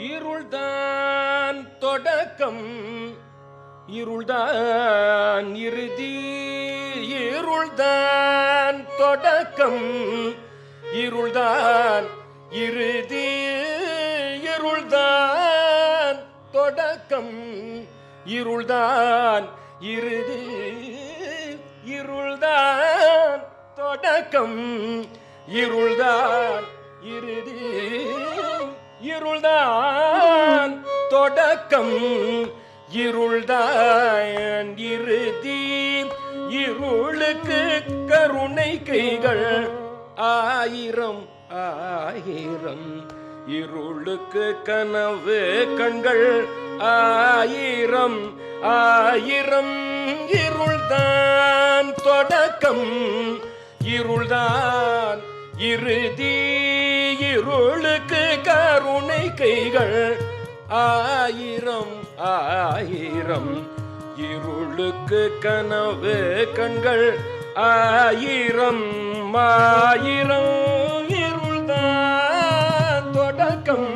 இருள்தான் தொடக்கம், இருள்தான் இறுதி. இருள்தான் தொடக்கம், இருள்தான் இறுதி. இருள்தான் தொடக்கம், இருள்தான் இறுதி. இருள்தான் தொடக்கம், இருள்தான் இறுதி. இருள்தான் தொடக்கம், இருள்தான் இறுதி. இருளுக்கு கருணை கைகள் ஆயிரம் ஆயிரம், இருளுக்கு கனவு கண்கள் ஆயிரம் ஆயிரம். இருள்தான் தொடக்கம், இருள்தான் இறுதி. இருளுக்கு கருணை கைகள் ஆயிரம் ஆயிரம், இருளுக்கு கனவு கண்கள் ஆயிரம் ஆயிரம். இருள்தான் தொடக்கம்,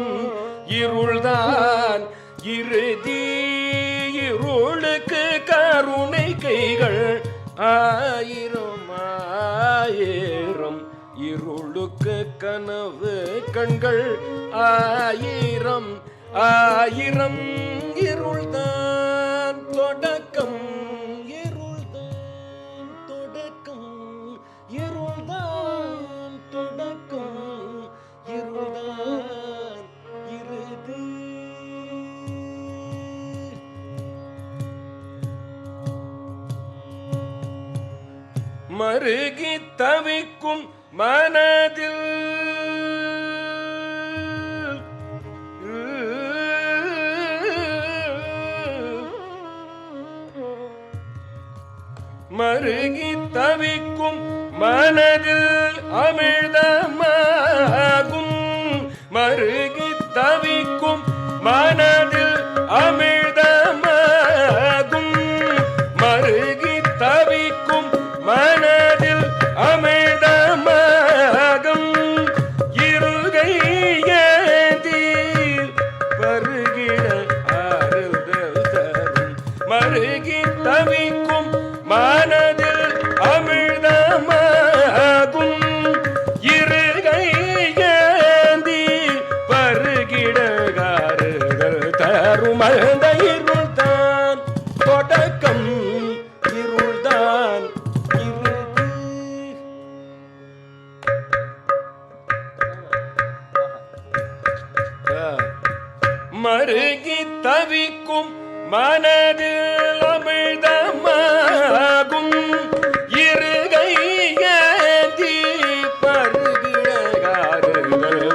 இருள்தான் இறுதி. இருளுக்கு கருணை கைகள் ஆயிரம் ஆயிரம், இருளுக்கு கனவு கண்கள் ஆயிரம் ஆயிரம். இருள்தான் தொடக்கம், இருள்தான் தொடக்கம், இருள்தான் தொடக்கம், இருள்தான் இறுதி. மருகி தவிக்கும் மனதில் மருகி தவிக்கும் மனதில் அமிழ்தமாகும். மருகி தவிக்கும் மனதில் அமிழ்தமாகும். மருகி தவிக்கும் மனதில் அமிழ்தமாகும். இருகை ஏந்தி பருகிட ஆறுதல் தரும். மருகி தவிக்கும் மனதில் அமிழ்தமாகும். இருகை ஏந்தி பருகிட ஆறுதல் தரும். அந்த இருள்தான் தொடக்கம், இருள்தான் இறுதி. மருகி தவிக்கும் மனதில் அமிழ்தமாகும். இருகை ஏந்தி பருகிட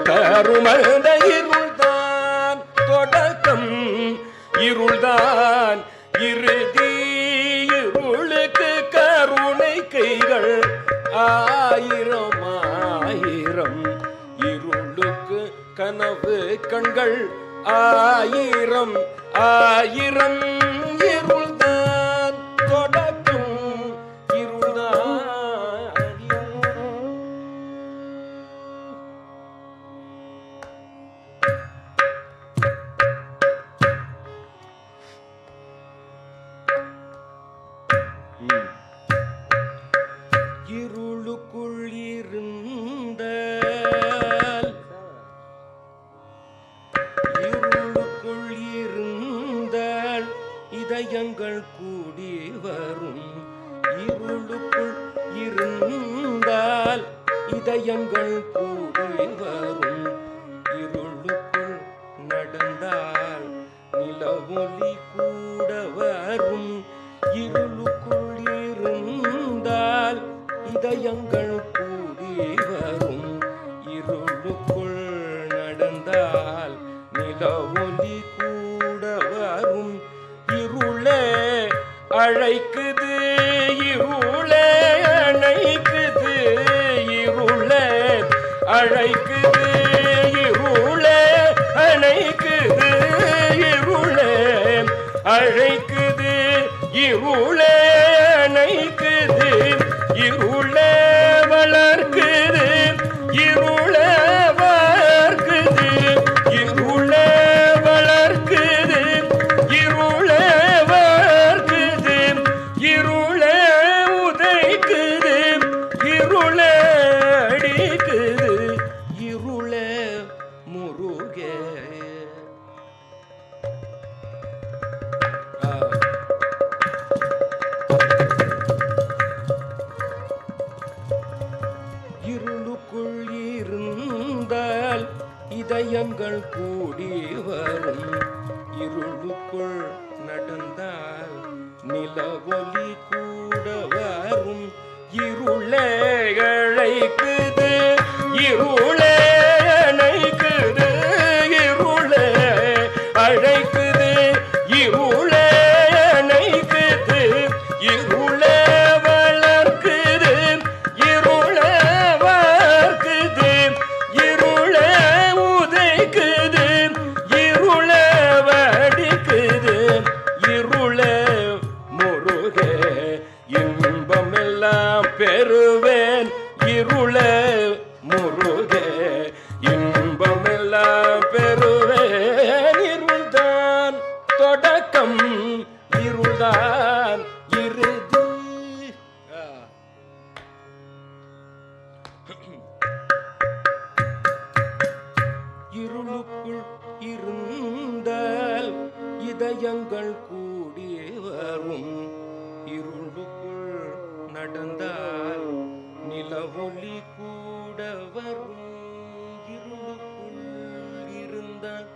தரும். அந்த இருள்தான் தொடக்கம், இருள்தான் இறுதி. இருளுக்கு கருணை கைகள் ஆயிரம் ஆயிரம், இருளுக்கு கனவு கண்கள் ஆயிரம் ஆயிரம். இருள்தான் தொடக்கம், இருள்தான் இருளுக்குள் இருந்த இருளுக்குள் இருந்தால் இதயங்கள் கூடி வரும். இருளுக்குள் இருந்தால் இதயங்கள் கூடி வரும். இருளுக்குள் நடந்தால் நிலவொளி கூட வரும். இருளுக்குள் இருந்தால் இதயங்கள் கூடி வரும். இருளுக்குள் நடந்தால் நிலவொளி கூட வரும். இருளே அழைக்குது, இருளே அணைக்குது. இருளே அழைக்குது, இருளே அணைக்குது. இருளே அழைக்குது, இருளே அணைக்குது. இருளே வளர்க்குது, இருளே வளர்க்குது. இருளே முருகே. இருளுக்குள் இருந்தால் இதயங்கள் கூடி வரும். இருளுக்குள் நடந்தால் நிலவொலி கூட வரும். இருளே அழைக்குது, இருளே அணைக்குது, இருளே அழைக்குது, இருளே அணைக்குது, இருளே வளர்க்குது, இருளே வளர்க்குது, இருளே உதைக்குது, இருளே வடிக்குது, இருளே முருகே இன்பமெல்லாம் பெறுவேன். இருளே முருகே இன்பமெல்லாம் பெறுவேன். இருள்தான் தொடக்கம், இருள்தான் இறுதி. இருளுக்குள் இருந்தால் இதயங்கள் கூடி வரும். இருளுக்குள் நடந்தால் நிலவொலி கூட வரும். இருளுக்குள் இருந்தால்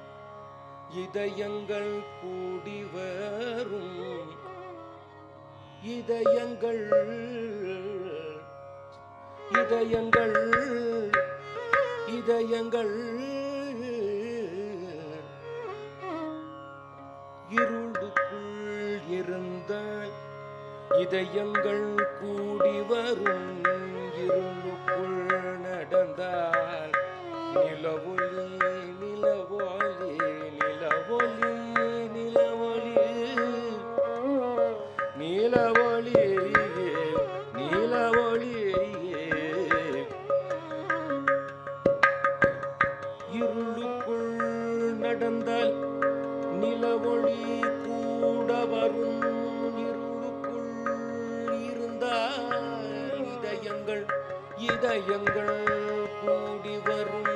இதயங்கள் கூடி வரும். இதயங்கள் இதயங்கள் இதயங்கள் இருளுக்குள் இருந்தால் இதயங்கள் கூடி வரும். இருளுக்குள் நடந்தால் நிலவொலி நிலவொலி நிலவொலி நிலவொலி நிலவொலி நிலவொலி. இருளுக்குள் நடந்தால் நிலவொளி கூட வரும். இருளுக்குள் இருந்தால் இதயங்கள் இதயங்கள் கூடி வரும்.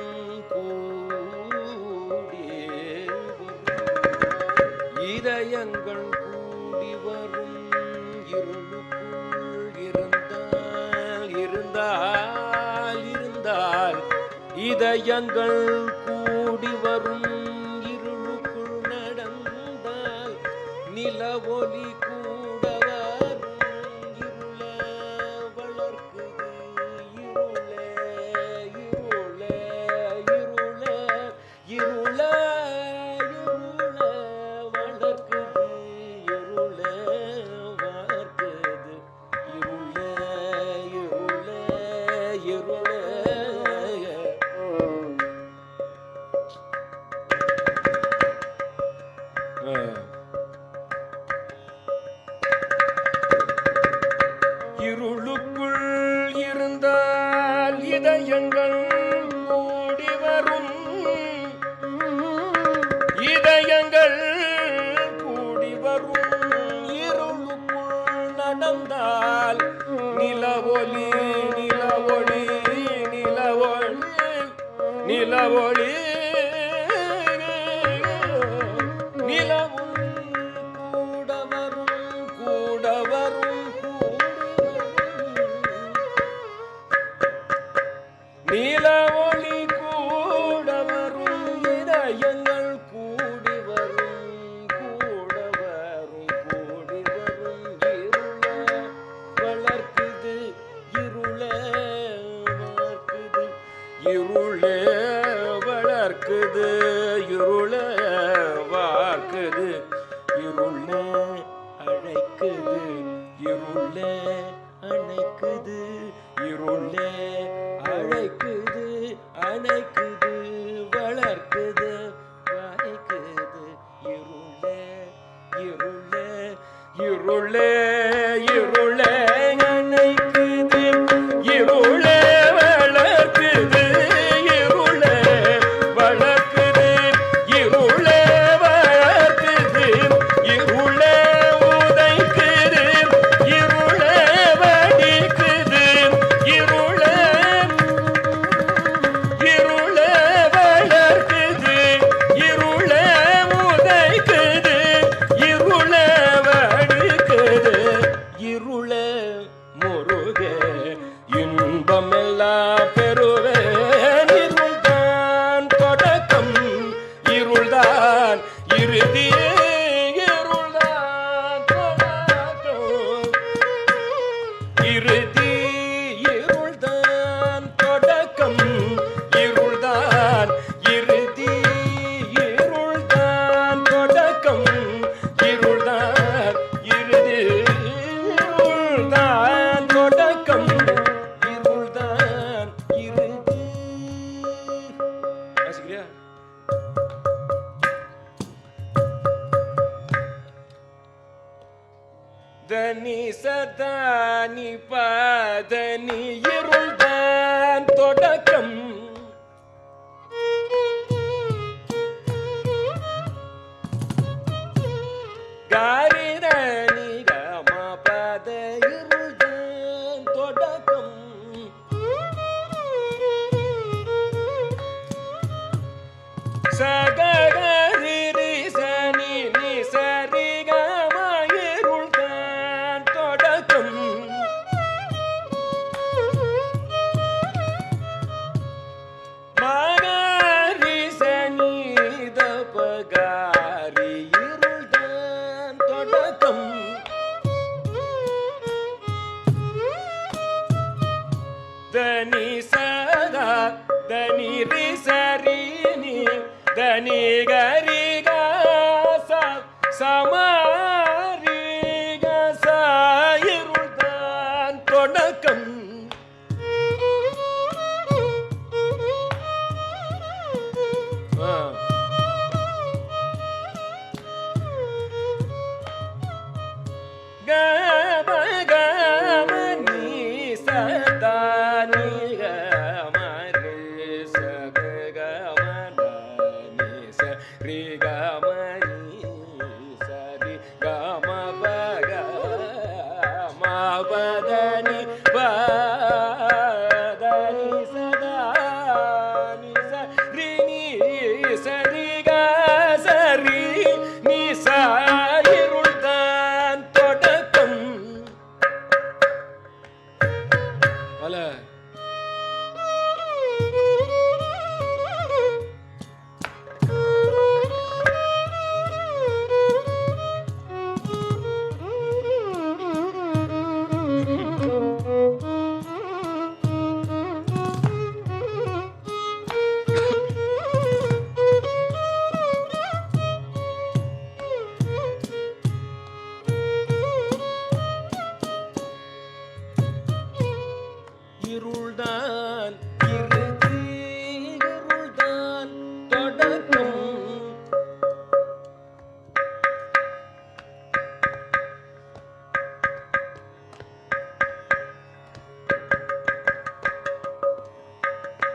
கூடி வரும் இதயங்கள் கூடி வரும். இருளுக்குள் இருந்தால் இருந்தால் இருந்தால் இதயங்கள் கூடி வரும். இருளுக்குள் நடந்தால் நிலவொலி கூட வரும். இருளே வளர்க்குது, இருளே இருளே இருளே இருளே இருளே வளர்க்குது, இருளே வளர்க்குது, இருளே இருளே இருளே. இருளுக்குள் இருந்தால் இதயங்கள் கூடி வரும். இதயங்கள் கூடி வரும். இருளுக்குள் நடந்தால் நிலவொலி நிலவொளி நிலவொளி நிலவொளி நிலவொளி கூட வரும். கூட வரும் நிலவொளி கூட வரும். இதயங்கள் கூடி வரும். கூட வரும் கூடி வரும். இருளே வளர்க்குது, இருளே வளர்க்குது, இருளே வளர்க்குது, இருளே வார்க்குது, இருளே அழைக்குது, இருளே அணைக்குது, இருளே அழைக்குது அணைக்குது, வளர்க்குது வாய்க்குது, இருளே இருளே இருளே இருளே அணைக்குது, இருளே வளர்க்குது, இருளே வளர்க்குது, இருளே வளர்க்குது, இருளே உதைக்குது, இருளே வடிக்குது, இருளே இருளே வளர்க்குது, தனி சதானி பதனி இருள்தான் தொடக்கம் காரிதனி கம பத இருள்தான் தொடக்கம் சகரி சனி நிசரி கம இருள்தான் தொடக்கம் மகரி சனி தபகாரி இருள்தான் தொடக்கம் தனி சதா தனி ரிசரி நீ தனி கரி சமாரி இருள்தான் தொடக்கம் கம கம நீ சதானி கம ரி ச கம நீ ச ரி கம